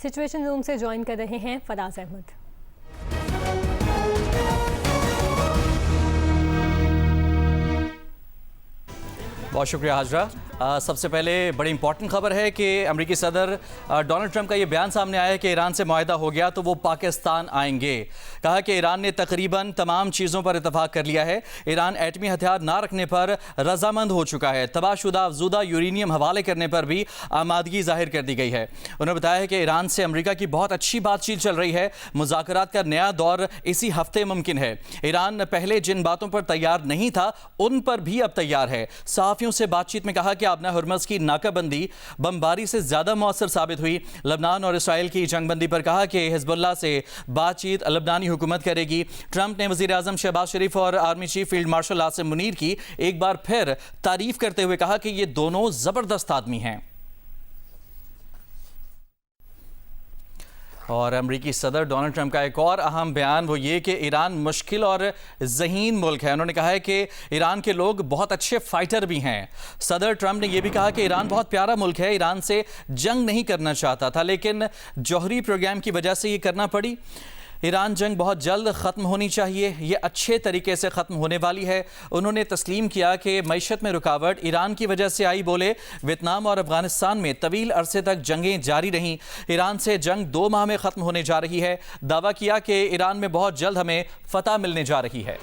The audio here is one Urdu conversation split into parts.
سچویشن روم سے جوائن کر رہے ہیں فراز احمد۔ بہت شکریہ حاجرہ۔ سب سے پہلے بڑی امپورٹنٹ خبر ہے کہ امریکی صدر ڈونلڈ ٹرمپ کا یہ بیان سامنے آیا ہے کہ ایران سے معاہدہ ہو گیا تو وہ پاکستان آئیں گے۔ کہا کہ ایران نے تقریباً تمام چیزوں پر اتفاق کر لیا ہے۔ ایران ایٹمی ہتھیار نہ رکھنے پر رضامند ہو چکا ہے۔ تباہ شدہ افزودہ یورینیم حوالے کرنے پر بھی آمادگی ظاہر کر دی گئی ہے۔ انہوں نے بتایا ہے کہ ایران سے امریکہ کی بہت اچھی بات چیت چل رہی ہے۔ مذاکرات کا نیا دور اسی ہفتے ممکن ہے۔ ایران پہلے جن باتوں پر تیار نہیں تھا ان پر بھی اب تیار ہے۔ صحافیوں سے بات چیت میں کہا کہ آبنہ ہرمز کی ناکہ بندی بمباری سے زیادہ مؤثر ثابت ہوئی۔ لبنان اور اسرائیل کی جنگ بندی پر کہا کہ حزب اللہ سے بات چیت لبنانی حکومت کرے گی۔ ٹرمپ نے وزیر اعظم شہباز شریف اور army chief field marshal Asim Munir کی ایک بار پھر تعریف کرتے ہوئے کہا کہ یہ دونوں زبردست آدمی ہیں۔ اور امریکی صدر ڈونلڈ ٹرمپ کا ایک اور اہم بیان وہ یہ کہ ایران مشکل اور ذہین ملک ہے۔ انہوں نے کہا ہے کہ ایران کے لوگ بہت اچھے فائٹر بھی ہیں۔ صدر ٹرمپ نے یہ بھی کہا کہ ایران بہت پیارا ملک ہے، ایران سے جنگ نہیں کرنا چاہتا تھا لیکن جوہری پروگرام کی وجہ سے یہ کرنا پڑی۔ ایران جنگ بہت جلد ختم ہونی چاہیے، یہ اچھے طریقے سے ختم ہونے والی ہے۔ انہوں نے تسلیم کیا کہ معیشت میں رکاوٹ ایران کی وجہ سے آئی۔ بولے ویتنام اور افغانستان میں طویل عرصے تک جنگیں جاری رہیں، ایران سے جنگ 2 ماہ میں ختم ہونے جا رہی ہے۔ دعویٰ کیا کہ ایران میں بہت جلد ہمیں فتح ملنے جا رہی ہے۔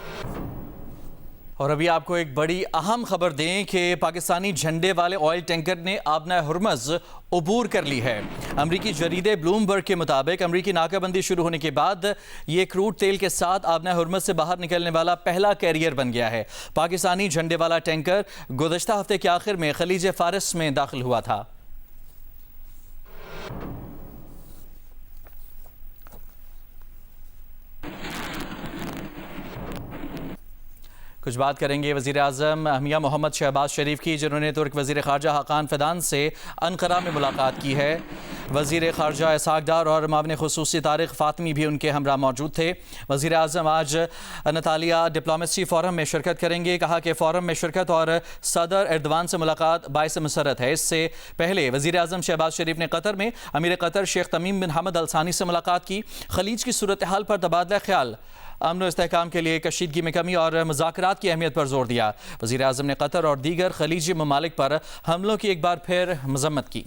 اور ابھی آپ کو ایک بڑی اہم خبر دیں کہ پاکستانی جھنڈے والے آئل ٹینکر نے آبنہ ہرمز عبور کر لی ہے۔ امریکی جریدے بلومبرگ کے مطابق امریکی ناکہ بندی شروع ہونے کے بعد یہ کروڈ تیل کے ساتھ آبنہ ہرمز سے باہر نکلنے والا پہلا کیریئر بن گیا ہے۔ پاکستانی جھنڈے والا ٹینکر گزشتہ ہفتے کے آخر میں خلیج فارس میں داخل ہوا تھا۔ کچھ بات کریں گے وزیر اعظم میاں محمد شہباز شریف کی، جنہوں نے ترک وزیر خارجہ حاقان فیدان سے انقرہ میں ملاقات کی ہے۔ وزیر خارجہ اسحاق ڈار اور معاون خصوصی طارق فاطمی بھی ان کے ہمراہ موجود تھے۔ وزیر اعظم آج انطالیہ ڈپلومیسی فورم میں شرکت کریں گے۔ کہا کہ فورم میں شرکت اور صدر ایردوان سے ملاقات باعث مسرت ہے۔ اس سے پہلے وزیر اعظم شہباز شریف نے قطر میں امیر قطر شیخ تمیم بن حمد ال ثانی سے ملاقات کی۔ خلیج کی صورتحال پر تبادلہ خیال، امن و استحکام کے لیے کشیدگی میں کمی اور مذاکرات کی اہمیت پر زور دیا۔ وزیر اعظم نے قطر اور دیگر خلیجی ممالک پر حملوں کی ایک بار پھر مذمت کی۔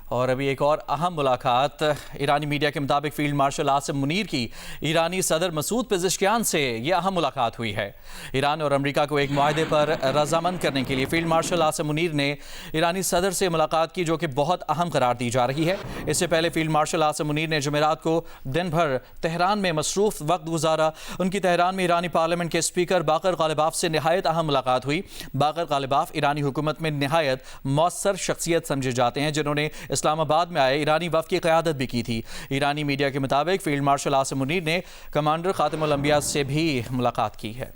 اور ابھی ایک اور اہم ملاقات، ایرانی میڈیا کے مطابق فیلڈ مارشل عاصم منیر کی ایرانی صدر مسعود پزشکیان سے یہ اہم ملاقات ہوئی ہے۔ ایران اور امریکہ کو ایک معاہدے پر رضامند کرنے کے لیے فیلڈ مارشل عاصم منیر نے ایرانی صدر سے ملاقات کی، جو کہ بہت اہم قرار دی جا رہی ہے۔ اس سے پہلے فیلڈ مارشل عاصم منیر نے جمعرات کو دن بھر تہران میں مصروف وقت گزارا۔ ان کی تہران میں ایرانی پارلیمنٹ کے اسپیکر باقر غالباف سے نہایت اہم ملاقات ہوئی۔ باقر غالباف ایرانی حکومت میں نہایت مؤثر شخصیت سمجھے جاتے ہیں، جنہوں نے اسلام آباد میں آئے ایرانی وفد کی قیادت بھی کی تھی۔ ایرانی میڈیا کے مطابق فیلڈ مارشل عاصم منیر نے کمانڈر خاتم الانبیاء سے بھی ملاقات کی ہے۔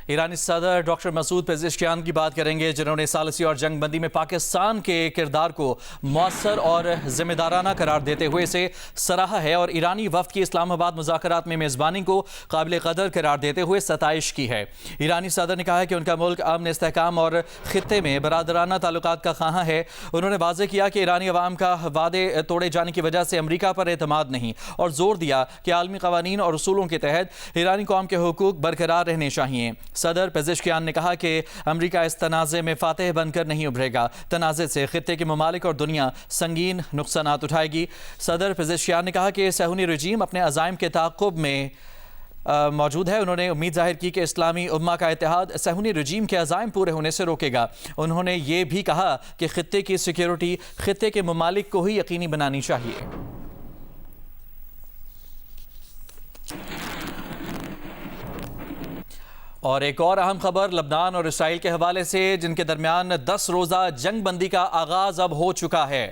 ایرانی صدر ڈاکٹر مسعود پزشکیان کی بات کریں گے، جنہوں نے ثالثی اور جنگ بندی میں پاکستان کے کردار کو مؤثر اور ذمہ دارانہ قرار دیتے ہوئے اسے سراہا ہے اور ایرانی وفد کی اسلام آباد مذاکرات میں میزبانی کو قابل قدر قرار دیتے ہوئے ستائش کی ہے۔ ایرانی صدر نے کہا ہے کہ ان کا ملک امن، استحکام اور خطے میں برادرانہ تعلقات کا خواہاں ہے۔ انہوں نے واضح کیا کہ ایرانی عوام کا وعدے توڑے جانے کی وجہ سے امریکہ پر اعتماد نہیں، اور زور دیا کہ عالمی قوانین اور اصولوں کے تحت ایرانی قوم کے حقوق برقرار رہنے چاہیے۔ صدر پزشکیان نے کہا کہ امریکہ اس تنازع میں فاتح بن کر نہیں ابھرے گا۔ تنازع سے خطے کے ممالک اور دنیا سنگین نقصانات اٹھائے گی۔ صدر پزشکیان نے کہا کہ صہیونی رجیم اپنے عزائم کے تعاقب میں موجود ہے۔ انہوں نے امید ظاہر کی کہ اسلامی امہ کا اتحاد صہیونی رجیم کے عزائم پورے ہونے سے روکے گا۔ انہوں نے یہ بھی کہا کہ خطے کی سیکیورٹی خطے کے ممالک کو ہی یقینی بنانی چاہیے۔ اور ایک اور اہم خبر لبنان اور اسرائیل کے حوالے سے، جن کے درمیان 10 روزہ جنگ بندی کا آغاز اب ہو چکا ہے۔